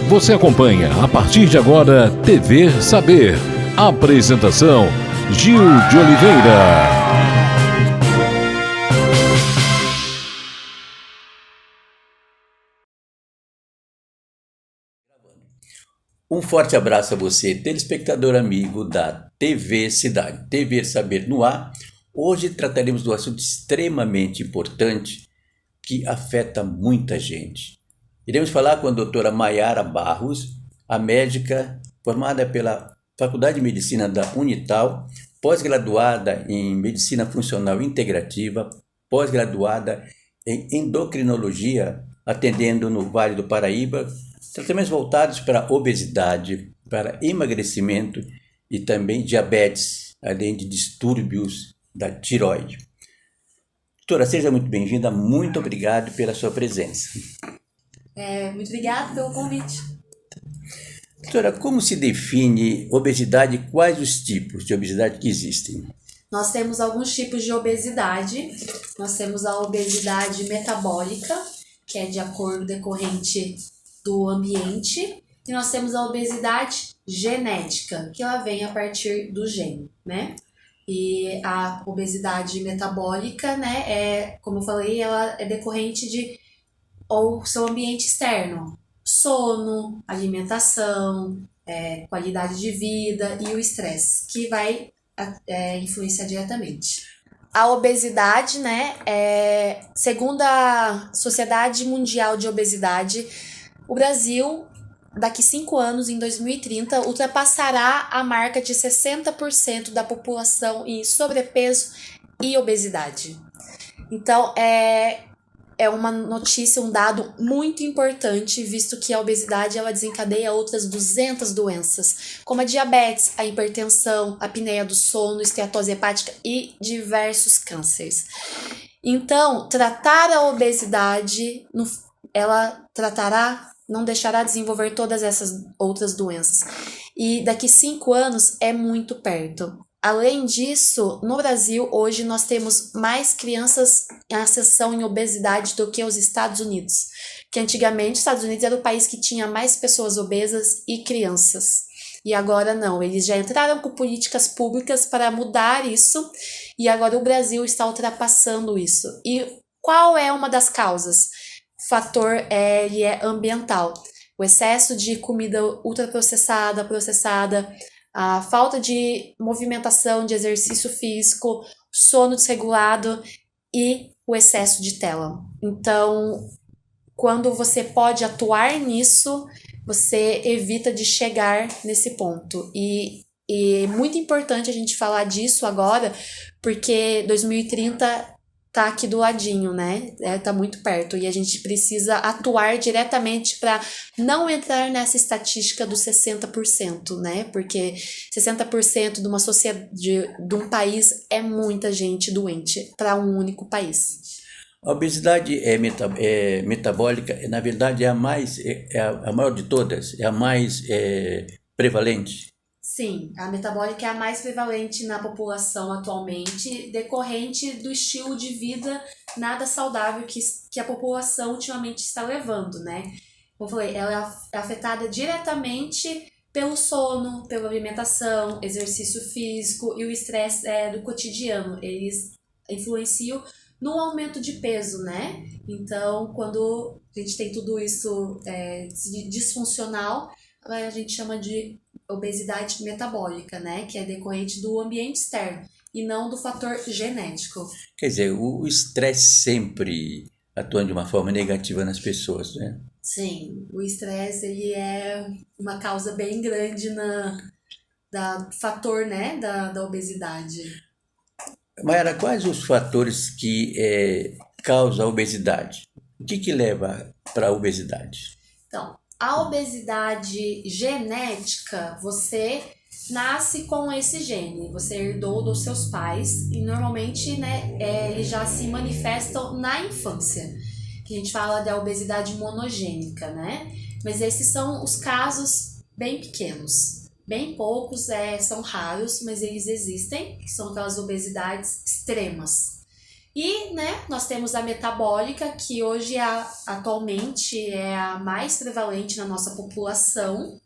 Você acompanha a partir de agora TV Saber. Apresentação Gil de Oliveira. Um forte abraço a você, telespectador amigo da TV Cidade, TV Saber no ar. Hoje trataremos de um assunto extremamente importante que afeta muita gente. Iremos falar com a doutora Maiara Barros, a médica formada pela Faculdade de Medicina da Unital, pós-graduada em Medicina Funcional Integrativa, pós-graduada em Endocrinologia, atendendo no Vale do Paraíba, tratamentos voltados para obesidade, para emagrecimento e também diabetes, além de distúrbios da tireoide. Doutora, seja muito bem-vinda, muito obrigado pela sua presença. Muito obrigada pelo convite. Doutora, como se define obesidade e quais os tipos de obesidade que existem? Nós temos alguns tipos de obesidade. Nós temos a obesidade metabólica, que é de acordo decorrente do ambiente, e nós temos a obesidade genética, que ela vem a partir do gene, né? E a obesidade metabólica, né, como eu falei, ela é decorrente de ou seu ambiente externo, sono, alimentação, qualidade de vida e o estresse, que vai influenciar diretamente. A obesidade, né, segundo a Sociedade Mundial de Obesidade, o Brasil, daqui 5 anos, em 2030, ultrapassará a marca de 60% da população em sobrepeso e obesidade. Então, é uma notícia, um dado muito importante, visto que a obesidade ela desencadeia outras 200 doenças, como a diabetes, a hipertensão, a apneia do sono, esteatose hepática e diversos cânceres. Então, tratar a obesidade, ela não deixará desenvolver todas essas outras doenças. E daqui 5 anos é muito perto. Além disso, no Brasil, hoje nós temos mais crianças em ascensão em obesidade do que os Estados Unidos. Que antigamente os Estados Unidos era o país que tinha mais pessoas obesas e crianças. E agora não, eles já entraram com políticas públicas para mudar isso. E agora o Brasil está ultrapassando isso. E qual é uma das causas? O fator ele é ambiental. O excesso de comida ultraprocessada, processada, a falta de movimentação, de exercício físico, sono desregulado e o excesso de tela. Então, quando você pode atuar nisso, você evita de chegar nesse ponto. E é muito importante a gente falar disso agora, porque 2030 tá aqui do ladinho, né? Tá muito perto e a gente precisa atuar diretamente para não entrar nessa estatística dos 60%, né? Porque 60% de uma sociedade, de um país é muita gente doente para um único país. A obesidade metabólica, na verdade, é a maior de todas, é a mais prevalente. Sim, a metabólica é a mais prevalente na população atualmente, decorrente do estilo de vida nada saudável que a população ultimamente está levando, né? Como eu falei, ela é afetada diretamente pelo sono, pela alimentação, exercício físico e o estresse do cotidiano. Eles influenciam no aumento de peso, né? Então, quando a gente tem tudo isso disfuncional, a gente chama de obesidade metabólica, né? Que é decorrente do ambiente externo e não do fator genético. Quer dizer, o estresse sempre atuando de uma forma negativa nas pessoas, né? Sim, o estresse ele é uma causa bem grande da fator, né, da obesidade. Maiara, quais os fatores que causam a obesidade? O que leva para a obesidade? Então, a obesidade genética, você nasce com esse gene, você herdou dos seus pais e normalmente, né, eles já se manifestam na infância, que a gente fala da obesidade monogênica, né? Mas esses são os casos bem pequenos, bem poucos, são raros, mas eles existem, que são aquelas obesidades extremas. E, né, nós temos a metabólica, que hoje atualmente é a mais prevalente na nossa população.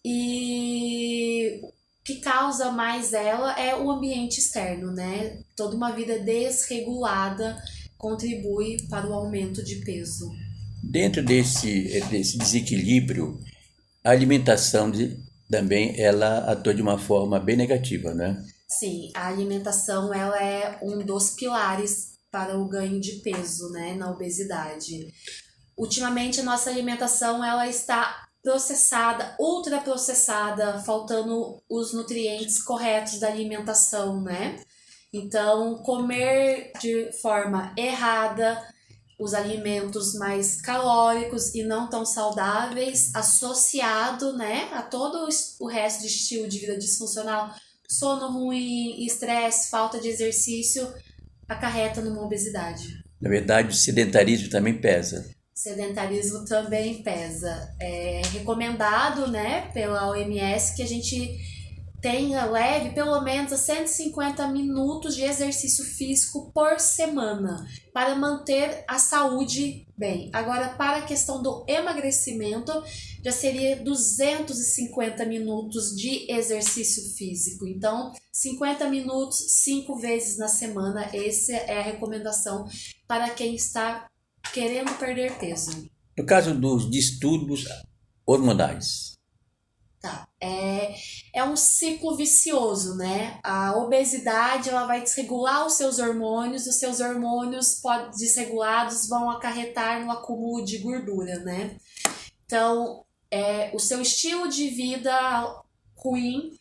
E o que causa mais ela é o ambiente externo, né? Toda uma vida desregulada contribui para o aumento de peso. Dentro desse desequilíbrio, a alimentação também ela atua de uma forma bem negativa, né? Sim, a alimentação ela é um dos pilares para o ganho de peso, né, na obesidade. Ultimamente a nossa alimentação ela está processada, ultraprocessada, faltando os nutrientes corretos da alimentação, né? Então, comer de forma errada os alimentos mais calóricos e não tão saudáveis, associado, né, a todo o resto de estilo de vida disfuncional, sono ruim, estresse, falta de exercício, acarreta numa obesidade. Na verdade, o sedentarismo também pesa. Sedentarismo também pesa. É recomendado, né, pela OMS que a gente leve pelo menos 150 minutos de exercício físico por semana para manter a saúde bem. Agora, para a questão do emagrecimento, já seria 250 minutos de exercício físico. Então, 50 minutos, 5 vezes na semana, essa é a recomendação para quem está querendo perder peso. No caso dos distúrbios hormonais. Tá. É um ciclo vicioso, né? A obesidade ela vai desregular os seus hormônios desregulados vão acarretar no acúmulo de gordura, né? Então, o seu estilo de vida ruim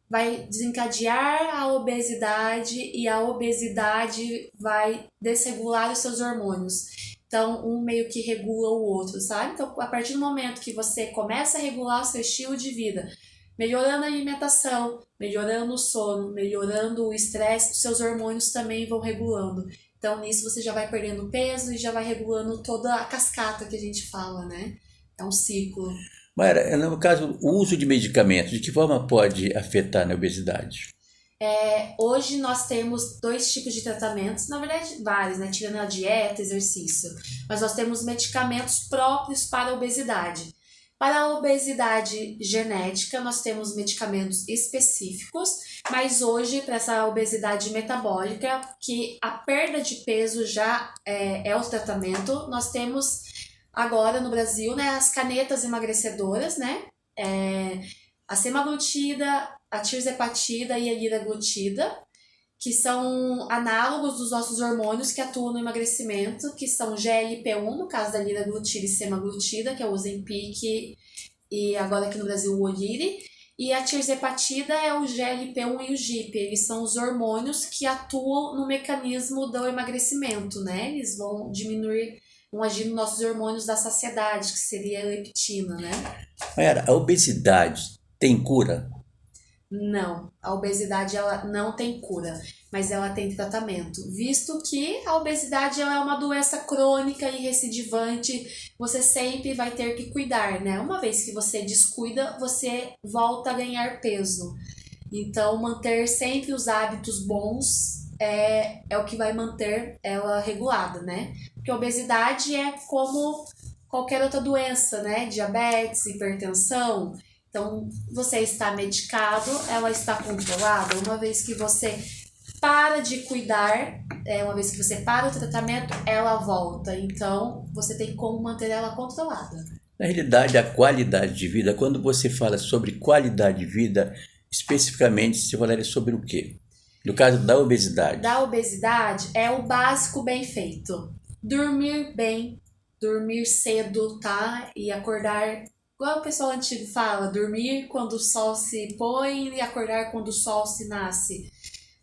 vai desencadear a obesidade e a obesidade vai desregular os seus hormônios. Então, um meio que regula o outro, sabe? Então, a partir do momento que você começa a regular o seu estilo de vida, melhorando a alimentação, melhorando o sono, melhorando o estresse, os seus hormônios também vão regulando. Então, nisso você já vai perdendo peso e já vai regulando toda a cascata que a gente fala, né? É um ciclo. Mayra, no caso, o uso de medicamentos, de que forma pode afetar na obesidade? Hoje nós temos 2 tipos de tratamentos, na verdade vários, né? Tirando a dieta, exercício. Mas nós temos medicamentos próprios para a obesidade. Para a obesidade genética, nós temos medicamentos específicos, mas hoje, para essa obesidade metabólica, que a perda de peso já é o tratamento, nós temos agora no Brasil, né, as canetas emagrecedoras, né? A semaglutida, a tirzepatida e a liraglutida, que são análogos dos nossos hormônios que atuam no emagrecimento, que são GLP-1, no caso da liraglutida e semaglutida, que é o Ozempic e agora aqui no Brasil o Oliri, e a tirzepatida é o GLP-1 e o GIP, eles são os hormônios que atuam no mecanismo do emagrecimento, né? Eles vão agir nos nossos hormônios da saciedade, que seria a leptina, né? Mayra, a obesidade tem cura? Não, a obesidade ela não tem cura, mas ela tem tratamento, visto que a obesidade ela é uma doença crônica e recidivante, você sempre vai ter que cuidar, né? Uma vez que você descuida, você volta a ganhar peso. Então, manter sempre os hábitos bons é o que vai manter ela regulada, né? Porque a obesidade é como qualquer outra doença, né? Diabetes, hipertensão. Então, você está medicado, ela está controlada. Uma vez que você para de cuidar, uma vez que você para o tratamento, ela volta. Então, você tem como manter ela controlada. Na realidade, a qualidade de vida, quando você fala sobre qualidade de vida, especificamente, você falaria sobre o quê? No caso da obesidade. Da obesidade, é o básico bem feito. Dormir bem, dormir cedo, tá? E acordar... Igual o pessoal antigo fala, dormir quando o sol se põe e acordar quando o sol se nasce.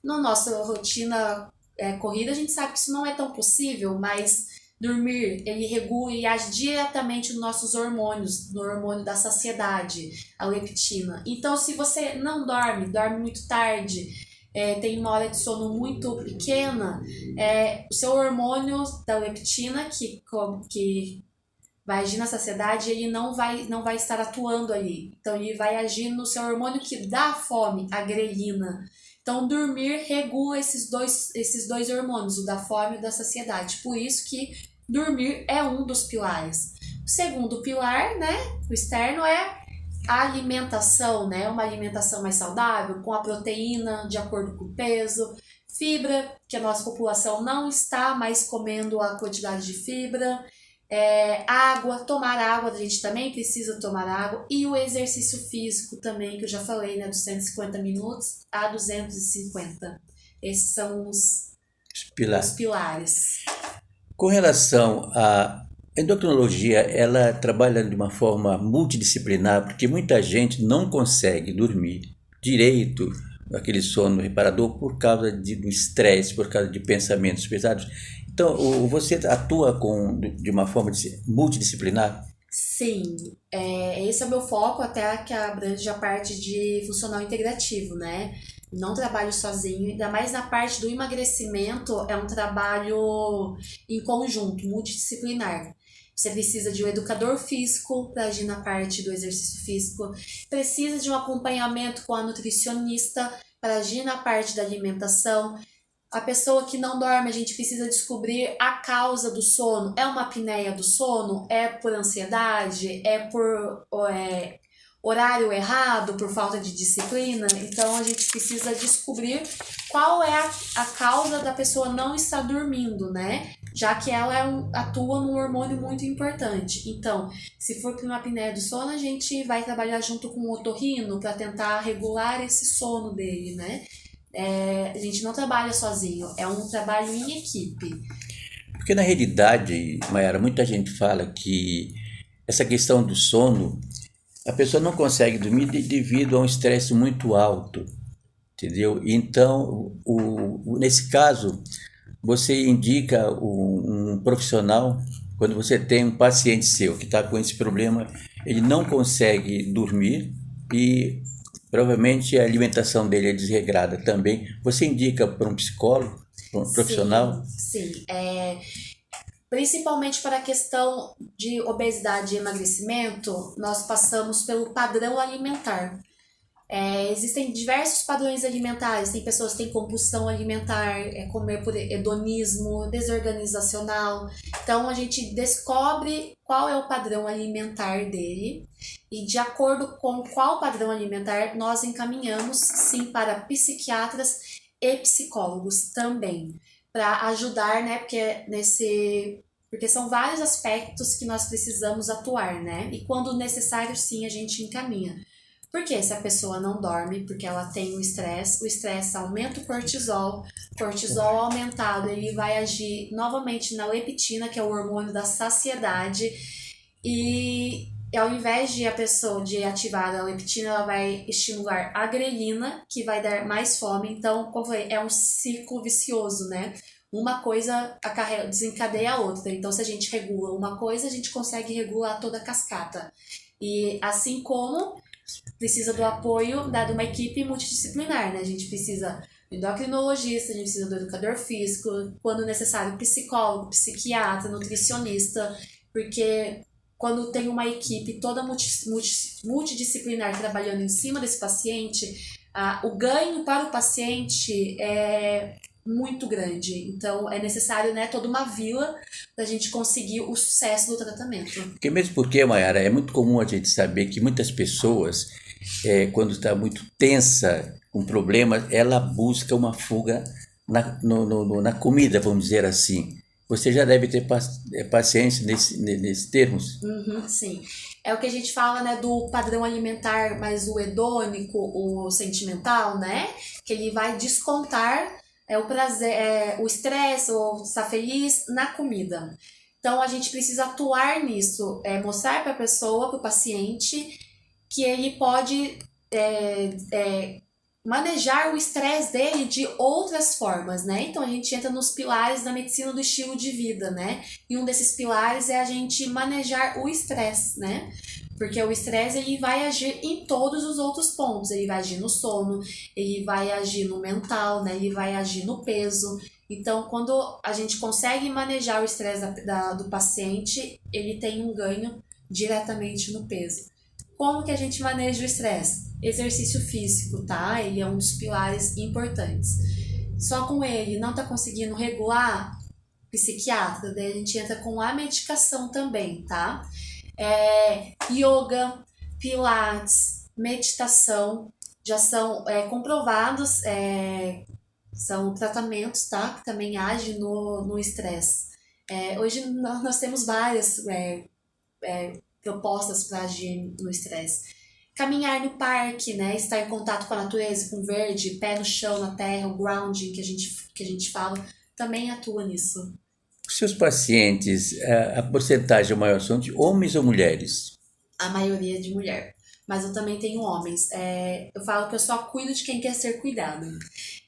Na nossa rotina corrida, a gente sabe que isso não é tão possível, mas dormir, ele regula e age diretamente nos nossos hormônios, no hormônio da saciedade, a leptina. Então, se você não dorme muito tarde, tem uma hora de sono muito pequena, o seu hormônio da leptina, que vai agir na saciedade, ele não vai estar atuando ali. Então, ele vai agir no seu hormônio que dá fome, a grelina. Então, dormir regula esses dois hormônios, o da fome e o da saciedade. Por isso que dormir é um dos pilares. O segundo pilar, né, o externo, é a alimentação, né, uma alimentação mais saudável, com a proteína de acordo com o peso, fibra, que a nossa população não está mais comendo a quantidade de fibra, água, tomar água, a gente também precisa tomar água, e o exercício físico também, que eu já falei, né, dos 150 minutos a 250. Esses são os pilares. Com relação à endocrinologia, ela trabalha de uma forma multidisciplinar, porque muita gente não consegue dormir direito, aquele sono reparador, por causa do estresse, por causa de pensamentos pesados. Então, você atua de uma forma multidisciplinar? Sim, esse é o meu foco, até que abrange a parte de funcional integrativo, né? Não trabalho sozinho, ainda mais na parte do emagrecimento, é um trabalho em conjunto, multidisciplinar. Você precisa de um educador físico para agir na parte do exercício físico, precisa de um acompanhamento com a nutricionista para agir na parte da alimentação. A pessoa que não dorme, a gente precisa descobrir a causa do sono. É uma apneia do sono? É por ansiedade? É por horário errado? Por falta de disciplina? Então, a gente precisa descobrir qual é a causa da pessoa não estar dormindo, né? Já que ela atua num hormônio muito importante. Então, se for por uma apneia do sono, a gente vai trabalhar junto com o otorrino para tentar regular esse sono dele, né? A gente não trabalha sozinho, é um trabalho em equipe. Porque na realidade, Mayara, muita gente fala que essa questão do sono, a pessoa não consegue dormir devido a um estresse muito alto, entendeu? Então, nesse caso, você indica um profissional, quando você tem um paciente seu que está com esse problema, ele não consegue dormir e provavelmente a alimentação dele é desregrada também. Você indica para um psicólogo, para um profissional? Sim. Principalmente para a questão de obesidade e emagrecimento, nós passamos pelo padrão alimentar. Existem diversos padrões alimentares, tem pessoas que têm compulsão alimentar, comer por hedonismo, desorganizacional. Então a gente descobre qual é o padrão alimentar dele e de acordo com qual padrão alimentar nós encaminhamos sim para psiquiatras e psicólogos também, para ajudar, né, porque são vários aspectos que nós precisamos atuar, né? E quando necessário sim a gente encaminha. Porque se a pessoa não dorme, porque ela tem o estresse aumenta o cortisol aumentado, ele vai agir novamente na leptina, que é o hormônio da saciedade, e ao invés de a pessoa de ativar a leptina, ela vai estimular a grelina, que vai dar mais fome. Então, como eu falei, é um ciclo vicioso, né? Uma coisa desencadeia a outra. Então, se a gente regula uma coisa, a gente consegue regular toda a cascata. E assim como precisa do apoio de uma equipe multidisciplinar, né? A gente precisa do endocrinologista, a gente precisa do educador físico, quando necessário, psicólogo, psiquiatra, nutricionista, porque quando tem uma equipe toda multidisciplinar trabalhando em cima desse paciente, o ganho para o paciente é muito grande. Então, é necessário, né, toda uma vila para a gente conseguir o sucesso do tratamento. Porque, Mayara, é muito comum a gente saber que muitas pessoas, quando está muito tensa com problemas, ela busca uma fuga na comida, vamos dizer assim. Você já deve ter paciência nesses termos? Sim. É o que a gente fala, né, do padrão alimentar, mas o hedônico, o sentimental, né? Que ele vai descontar o prazer, o estresse, ou estar feliz na comida. Então, a gente precisa atuar nisso, mostrar para a pessoa, para o paciente, que ele pode manejar o estresse dele de outras formas, né? Então, a gente entra nos pilares da medicina do estilo de vida, né? E um desses pilares é a gente manejar o estresse, né? Porque o estresse, ele vai agir em todos os outros pontos. Ele vai agir no sono, ele vai agir no mental, né? Ele vai agir no peso. Então, quando a gente consegue manejar o estresse do paciente, ele tem um ganho diretamente no peso. Como que a gente maneja o estresse? Exercício físico, tá? Ele é um dos pilares importantes. Só com ele não tá conseguindo regular, psiquiatra, daí a gente entra com a medicação também, tá? Yoga, pilates, meditação, já são comprovados, são tratamentos, tá? Que também agem no estresse. Hoje nós temos várias propostas para agir no estresse. Caminhar no parque, né? Estar em contato com a natureza, com o verde, pé no chão, na terra, o grounding que a gente fala, também atua nisso. Os seus pacientes, a porcentagem maior são de homens ou mulheres? A maioria é de mulher, mas eu também tenho homens. Eu falo que eu só cuido de quem quer ser cuidado.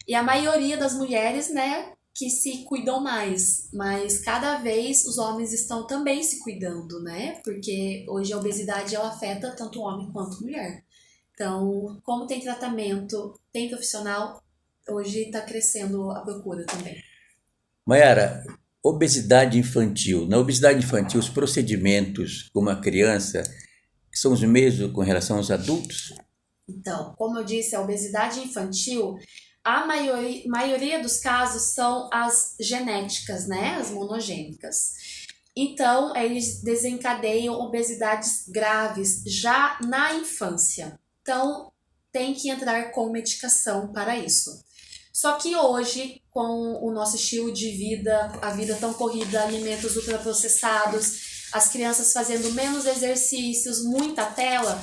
E a maioria das mulheres, né, que se cuidam mais, mas cada vez os homens estão também se cuidando, né? Porque hoje a obesidade ela afeta tanto homem quanto mulher. Então, como tem tratamento, tem profissional, hoje está crescendo a procura também. Mayara, obesidade infantil. Na obesidade infantil, os procedimentos com uma criança são os mesmos com relação aos adultos? Então, como eu disse, a obesidade infantil, a maioria dos casos são as genéticas, né? As monogênicas. Então, eles desencadeiam obesidades graves já na infância. Então, tem que entrar com medicação para isso. Só que hoje, com o nosso estilo de vida, a vida tão corrida, alimentos ultraprocessados, as crianças fazendo menos exercícios, muita tela,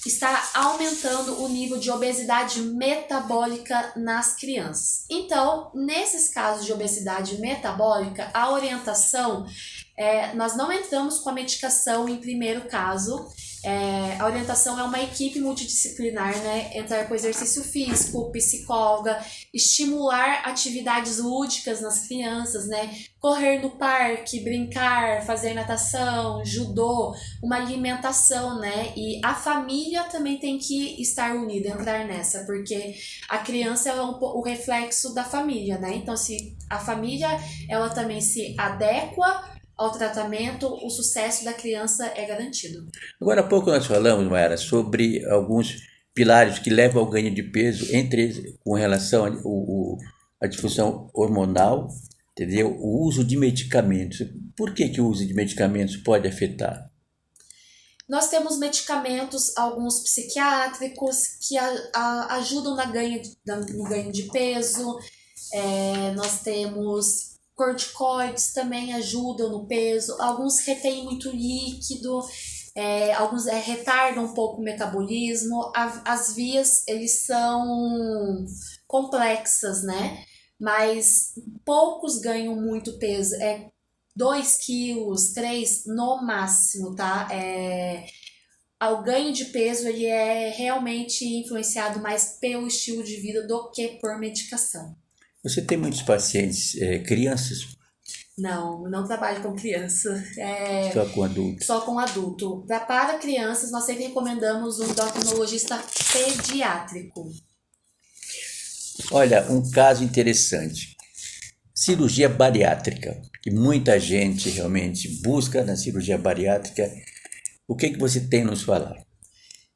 está aumentando o nível de obesidade metabólica nas crianças. Então, nesses casos de obesidade metabólica, a orientação, nós não entramos com a medicação em primeiro caso. A orientação é uma equipe multidisciplinar, né? Entrar com exercício físico, psicóloga, estimular atividades lúdicas nas crianças, né? Correr no parque, brincar, fazer natação, judô, uma alimentação, né? E a família também tem que estar unida, entrar nessa, porque a criança é o reflexo da família, né? Então, se a família ela também se adequa ao tratamento, o sucesso da criança é garantido. Agora há pouco nós falamos, Mayara, sobre alguns pilares que levam ao ganho de peso, entre eles, com relação à disfunção hormonal, entendeu? O uso de medicamentos. Por que o uso de medicamentos pode afetar? Nós temos medicamentos, alguns psiquiátricos, que ajudam no ganho de peso. Nós temos corticoides também ajudam no peso, alguns retêm muito líquido, alguns retardam um pouco o metabolismo, as vias eles são complexas, né? Mas poucos ganham muito peso, 2 quilos, 3 no máximo, tá? O ganho de peso ele é realmente influenciado mais pelo estilo de vida do que por medicação. Você tem muitos pacientes, crianças? Não trabalho com criança. Só com adultos? Só com adulto. Para crianças, nós sempre recomendamos um endocrinologista pediátrico. Olha, um caso interessante. Cirurgia bariátrica, que muita gente realmente busca na cirurgia bariátrica. O que você tem a nos falar?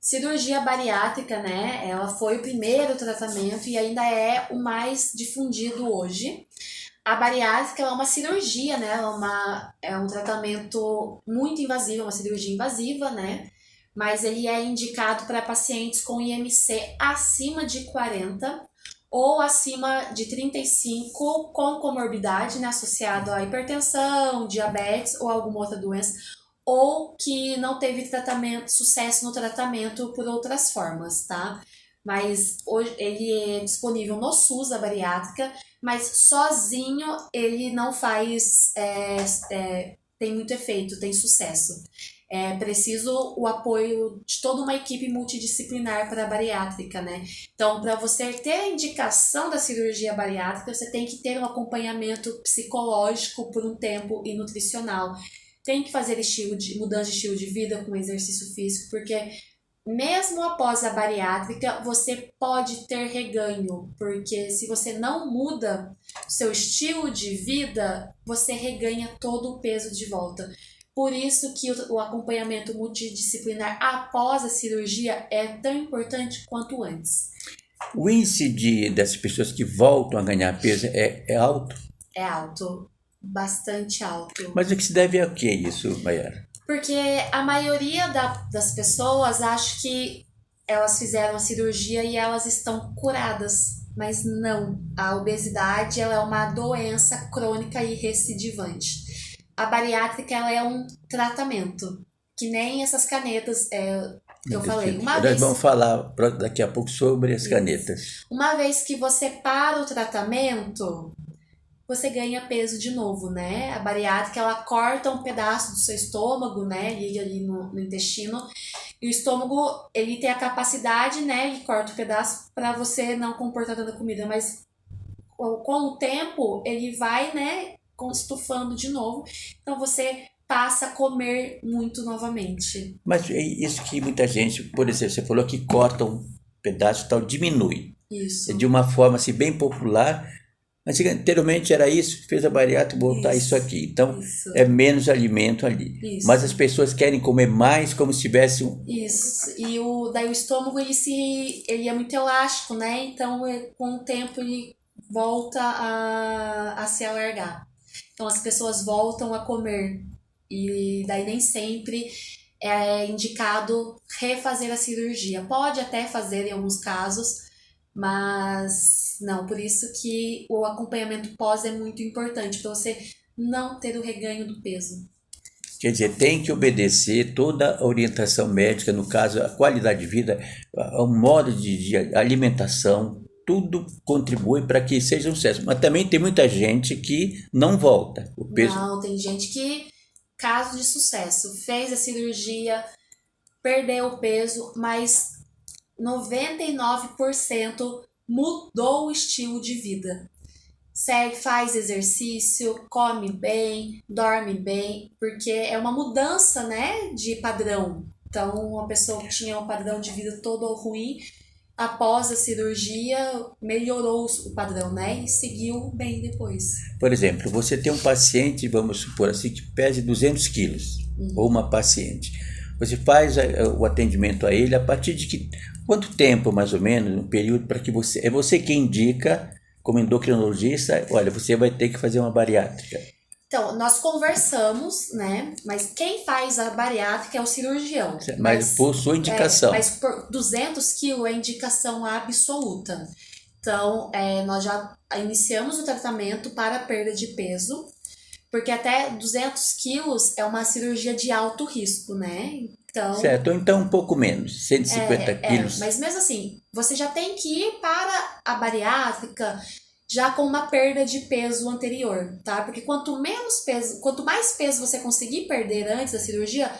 Cirurgia bariátrica, né? Ela foi o primeiro tratamento e ainda é o mais difundido hoje. A bariátrica é uma cirurgia, né? É um tratamento muito invasivo, uma cirurgia invasiva, né? Mas ele é indicado para pacientes com IMC acima de 40 ou acima de 35 com comorbidade, né? Associado à hipertensão, diabetes ou alguma outra doença, ou que não teve sucesso no tratamento por outras formas, tá? Mas hoje ele é disponível no SUS, a bariátrica, mas sozinho ele não faz, tem muito efeito, tem sucesso. É preciso o apoio de toda uma equipe multidisciplinar para a bariátrica, né? Então, para você ter a indicação da cirurgia bariátrica, você tem que ter um acompanhamento psicológico por um tempo e nutricional. Tem que fazer mudança de estilo de vida com exercício físico, porque mesmo após a bariátrica, você pode ter reganho, porque se você não muda o seu estilo de vida, você reganha todo o peso de volta. Por isso que o acompanhamento multidisciplinar após a cirurgia é tão importante quanto antes. O índice dessas pessoas que voltam a ganhar peso é alto? É alto, bastante alto. Mas o que se deve a que isso, Mayara? Porque a maioria das pessoas acha que elas fizeram a cirurgia e elas estão curadas. Mas não, a obesidade ela é uma doença crônica e recidivante. A bariátrica ela é um tratamento, que nem essas canetas que eu falei. Nós vamos falar daqui a pouco sobre as canetas. Uma vez que você para o tratamento, você ganha peso de novo, né? A bariátrica, ela corta um pedaço do seu estômago, né? Liga ali no intestino. E o estômago, ele tem a capacidade, né? Ele corta o pedaço para você não comportar tanta comida. Mas com o tempo, ele vai, né? Estufando de novo. Então, você passa a comer muito novamente. Mas é isso que muita gente, por exemplo, você falou que corta um pedaço e tal, diminui. Isso. De uma forma assim, bem popular. Anteriormente era isso, fez a bariátrica e botar isso aqui. Então, é menos alimento ali. Isso. Mas as pessoas querem comer mais como se tivesse um... Isso. E daí o estômago, ele é muito elástico, né? Então, com o tempo, ele volta a se alargar. Então, as pessoas voltam a comer. E daí nem sempre é indicado refazer a cirurgia. Pode até fazer em alguns casos, mas não, por isso que o acompanhamento pós é muito importante, para você não ter o reganho do peso. Quer dizer, tem que obedecer toda a orientação médica, no caso, a qualidade de vida, o modo de alimentação, tudo contribui para que seja um sucesso. Mas também tem muita gente que não volta. O peso... Não, tem gente que, caso de sucesso, fez a cirurgia, perdeu o peso, mas 99% mudou o estilo de vida. Faz exercício, come bem, dorme bem, porque é uma mudança, né, de padrão. Então, uma pessoa que tinha um padrão de vida todo ruim, após a cirurgia, melhorou o padrão, né, e seguiu bem depois. Por exemplo, você tem um paciente, vamos supor assim, que pese 200 quilos, ou uma paciente. Você faz o atendimento a ele a partir de quanto tempo, mais ou menos, um período para que você... É você quem indica, como endocrinologista, olha, você vai ter que fazer uma bariátrica. Então, nós conversamos, né? Mas quem faz a bariátrica é o cirurgião. Mas por sua indicação. Mas por 200 quilos é indicação absoluta. Então, nós já iniciamos o tratamento para a perda de peso, porque até 200 quilos é uma cirurgia de alto risco, né? Então, certo, então um pouco menos, 150 quilos. Mas mesmo assim, você já tem que ir para a bariátrica já com uma perda de peso anterior, tá? Porque quanto mais peso você conseguir perder antes da cirurgia,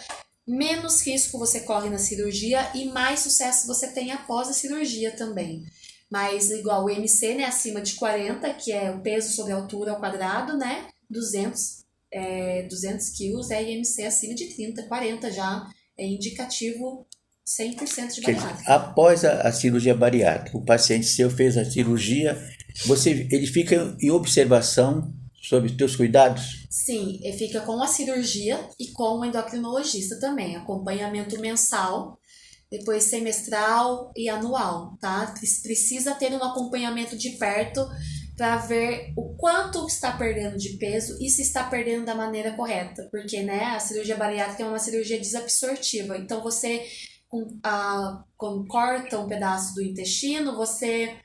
menos risco você corre na cirurgia e mais sucesso você tem após a cirurgia também. Mas igual o IMC, né, acima de 40, que é o peso sobre a altura ao quadrado, né? 200 quilos é IMC acima de 30, 40 já é indicativo 100% de bariátrica. Após a cirurgia bariátrica, o paciente seu fez a cirurgia, ele fica em observação sobre os teus cuidados? Sim, ele fica com a cirurgia e com o endocrinologista também, acompanhamento mensal, depois semestral e anual, tá? Precisa ter um acompanhamento de perto para ver o quanto está perdendo de peso e se está perdendo da maneira correta, porque, né, a cirurgia bariátrica é uma cirurgia desabsortiva, então você quando corta um pedaço do intestino, você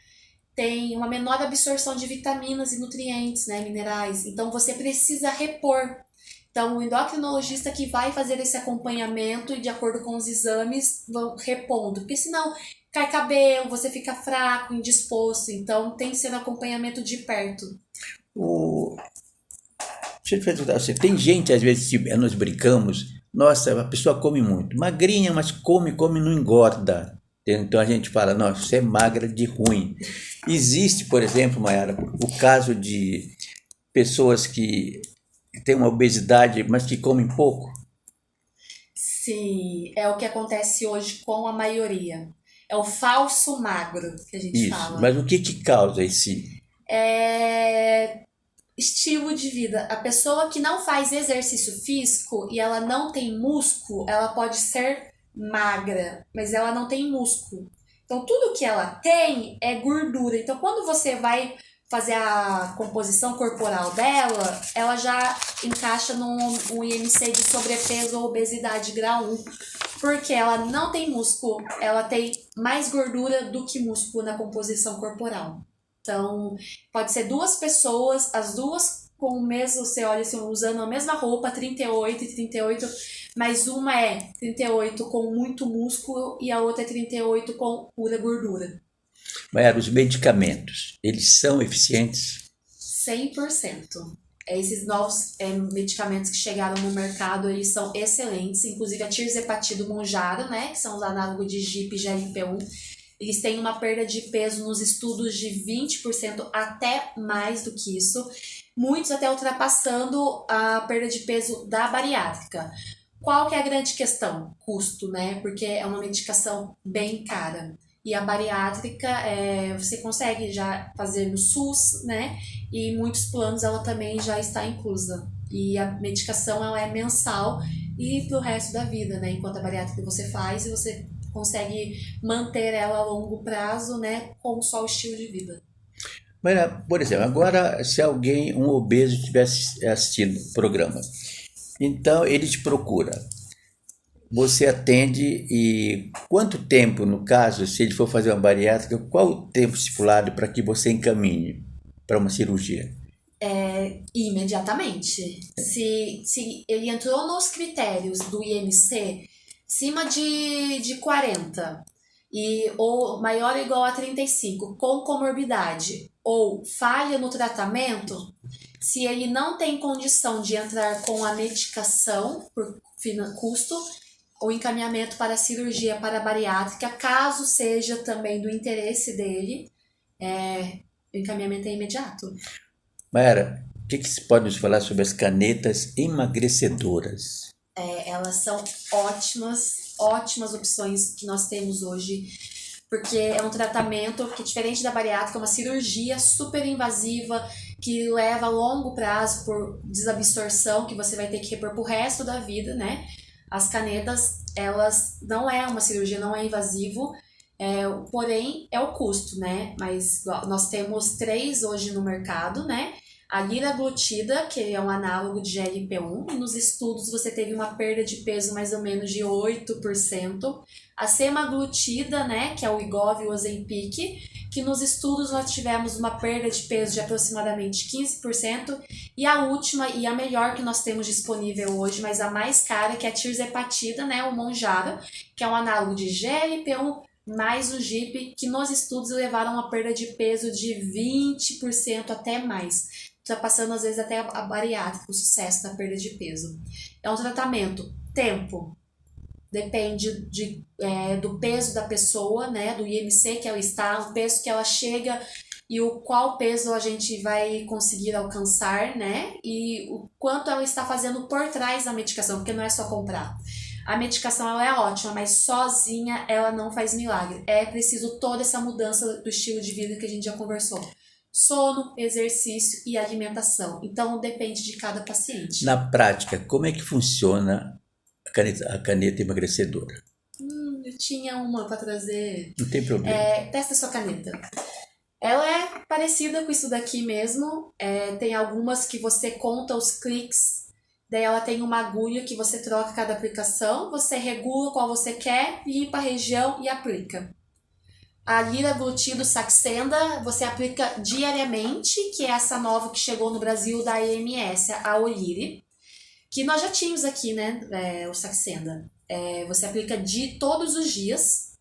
tem uma menor absorção de vitaminas e nutrientes, né, minerais, então você precisa repor. Então, o endocrinologista que vai fazer esse acompanhamento e de acordo com os exames vão repondo, porque senão cai cabelo, você fica fraco, indisposto, então tem que ser um acompanhamento de perto. Deixa eu te perguntar, tem gente, às vezes, nós brincamos, nossa, a pessoa come muito, magrinha, mas come, não engorda. Então a gente fala, nossa, você é magra de ruim. Existe, por exemplo, Mayara, o caso de pessoas que têm uma obesidade, mas que comem pouco? Sim, é o que acontece hoje com a maioria. É o falso magro que a gente fala. Mas o que causa esse? Estilo de vida. A pessoa que não faz exercício físico e ela não tem músculo, ela pode ser magra, mas ela não tem músculo. Então, tudo que ela tem é gordura. Então, quando você vai fazer a composição corporal dela, ela já encaixa no IMC de sobrepeso ou obesidade grau 1. Porque ela não tem músculo, ela tem mais gordura do que músculo na composição corporal. Então, pode ser duas pessoas, as duas com o mesmo, você olha assim, usando a mesma roupa, 38 e 38, mas uma é 38 com muito músculo e a outra é 38 com pura gordura. Mayara, os medicamentos, eles são eficientes? 100%. Esses novos medicamentos que chegaram no mercado, eles são excelentes, inclusive a tirzepatida Mounjaro, né, que são os análogos de GIP e GLP-1, eles têm uma perda de peso nos estudos de 20% até mais do que isso, muitos até ultrapassando a perda de peso da bariátrica. Qual que é a grande questão? Custo, né? Porque é uma medicação bem cara. E a bariátrica, você consegue já fazer no SUS, né? E muitos planos ela também já está inclusa. E a medicação ela é mensal e pro resto da vida, né? Enquanto a bariátrica você faz e você consegue manter ela a longo prazo, né? Com só o estilo de vida. Mas, por exemplo, agora se alguém, um obeso, estivesse assistindo o programa, então ele te procura, você atende e quanto tempo, no caso, se ele for fazer uma bariátrica, qual o tempo estipulado para que você encaminhe para uma cirurgia? Imediatamente. Se ele entrou nos critérios do IMC, acima de 40 ou maior ou igual a 35, com comorbidade ou falha no tratamento, se ele não tem condição de entrar com a medicação por custo, o encaminhamento para a cirurgia para a bariátrica, caso seja também do interesse dele, o encaminhamento é imediato. Mayara, o que você pode nos falar sobre as canetas emagrecedoras? Elas são ótimas opções que nós temos hoje, porque é um tratamento que, diferente da bariátrica, é uma cirurgia super invasiva, que leva a longo prazo por desabsorção, que você vai ter que repor pro resto da vida, né? As canetas, elas não é uma cirurgia, não é invasivo, porém é o custo, né? Mas nós temos 3 hoje no mercado, né? A liraglutida, que é um análogo de GLP-1, e nos estudos você teve uma perda de peso mais ou menos de 8%. A semaglutida, né, que é o Wegovy e o Ozempic, que nos estudos nós tivemos uma perda de peso de aproximadamente 15%. E a última e a melhor que nós temos disponível hoje, mas a mais cara, que é a tirzepatida, né, o Mounjaro, que é um análogo de GLP-1 mais o GIP, que nos estudos levaram a uma perda de peso de 20% até mais, ultrapassando às vezes até a bariátrica, o sucesso da perda de peso. É um tratamento, tempo, depende do peso da pessoa, né, do IMC que ela está, o peso que ela chega e qual peso a gente vai conseguir alcançar, né, e o quanto ela está fazendo por trás da medicação, porque não é só comprar. A medicação ela é ótima, mas sozinha ela não faz milagre. É preciso toda essa mudança do estilo de vida que a gente já conversou. Sono, exercício e alimentação. Então depende de cada paciente. Na prática, como é que funciona a caneta emagrecedora? Eu tinha uma para trazer. Não tem problema. Testa a sua caneta. Ela é parecida com isso daqui mesmo. Tem algumas que você conta os cliques. Daí ela tem uma agulha que você troca cada aplicação, você regula qual você quer, limpa a região e aplica. A liraglutida Saxenda você aplica diariamente, que é essa nova que chegou no Brasil da EMS, a Olire, que nós já tínhamos aqui, né, o Saxenda. Você aplica todos os dias.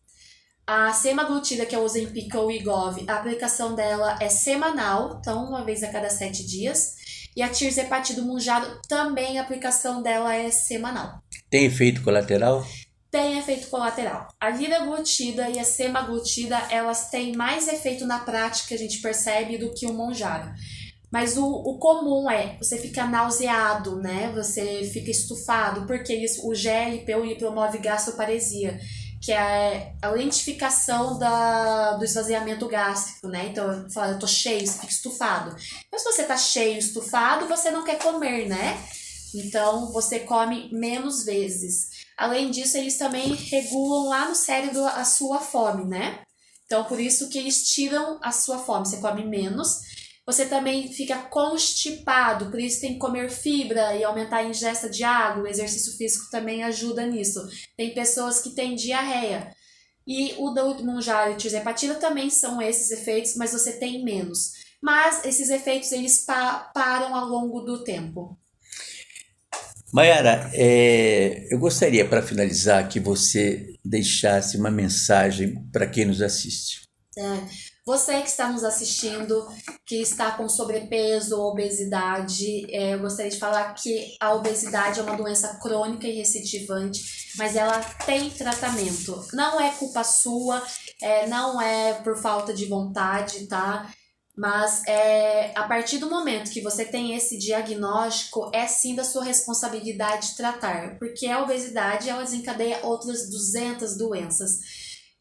A semaglutida, que é o Ozempic ou Wegovy, a aplicação dela é semanal, então uma vez a cada 7 dias. E a tirzepatida Mounjaro também a aplicação dela é semanal. Tem efeito colateral? Tem efeito colateral. A liraglutida e a semaglutida, elas têm mais efeito na prática, a gente percebe, do que o Mounjaro. Mas o comum você fica nauseado, né? Você fica estufado, porque o GLP ele promove gastroparesia, que é a lentificação do esvaziamento gástrico, né? Então, eu falo, eu tô cheio, você fica estufado. Mas se você tá cheio, estufado, você não quer comer, né? Então, você come menos vezes. Além disso, eles também regulam lá no cérebro a sua fome, né? Então, por isso que eles tiram a sua fome. Você come menos. Você também fica constipado, por isso tem que comer fibra e aumentar a ingesta de água. O exercício físico também ajuda nisso. Tem pessoas que têm diarreia. E o da Munjaro e tirzepatida também são esses efeitos, mas você tem menos. Mas esses efeitos, eles param ao longo do tempo. Mayara, eu gostaria, para finalizar, que você deixasse uma mensagem para quem nos assiste. Você que está nos assistindo, que está com sobrepeso ou obesidade, eu gostaria de falar que a obesidade é uma doença crônica e recidivante, mas ela tem tratamento. Não é culpa sua, não é por falta de vontade, tá? Mas a partir do momento que você tem esse diagnóstico, é sim da sua responsabilidade tratar, porque a obesidade ela desencadeia outras 200 doenças.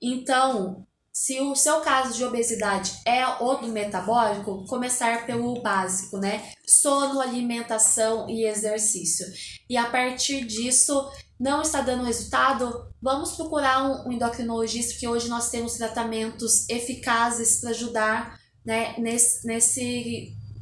Então, se o seu caso de obesidade é o do metabólico, começar pelo básico, né? Sono, alimentação e exercício. E a partir disso, não está dando resultado, vamos procurar um endocrinologista, porque hoje nós temos tratamentos eficazes para ajudar, né,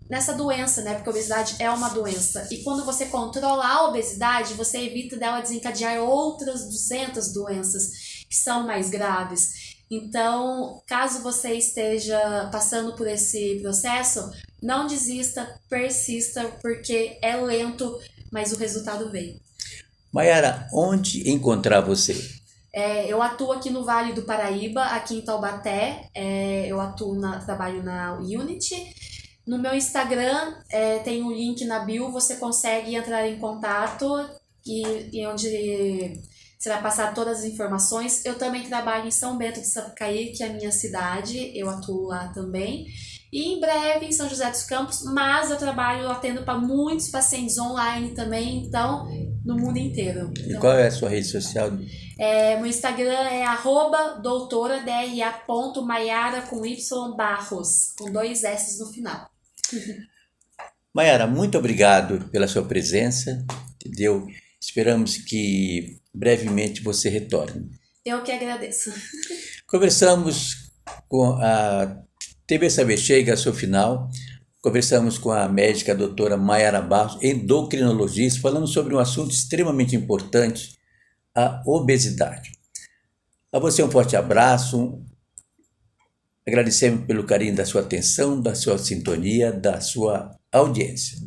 nessa doença, né? Porque a obesidade é uma doença. E quando você controla a obesidade, você evita dela desencadear outras 200 doenças que são mais graves. Então, caso você esteja passando por esse processo, não desista, persista, porque é lento, mas o resultado vem. Mayara, onde encontrar você? Eu atuo aqui no Vale do Paraíba, aqui em Taubaté. Eu trabalho na Unity. No meu Instagram tem um link na bio, você consegue entrar em contato e onde você vai passar todas as informações. Eu também trabalho em São Bento do Sapucaí, que é a minha cidade, eu atuo lá também. E em breve em São José dos Campos, mas eu atendo para muitos pacientes online também, então no mundo inteiro. E qual é a sua rede social? Meu Instagram é @doutora_dra.maiara com Y Barros, com 2 S no final. Mayara, muito obrigado pela sua presença, entendeu? Esperamos que brevemente você retorne. Eu que agradeço. Conversamos com a TV Saber chega ao seu final. Conversamos com a médica doutora Mayara Barros, endocrinologista, falando sobre um assunto extremamente importante, a obesidade. A você um forte abraço. Agradecemos pelo carinho da sua atenção, da sua sintonia, da sua audiência.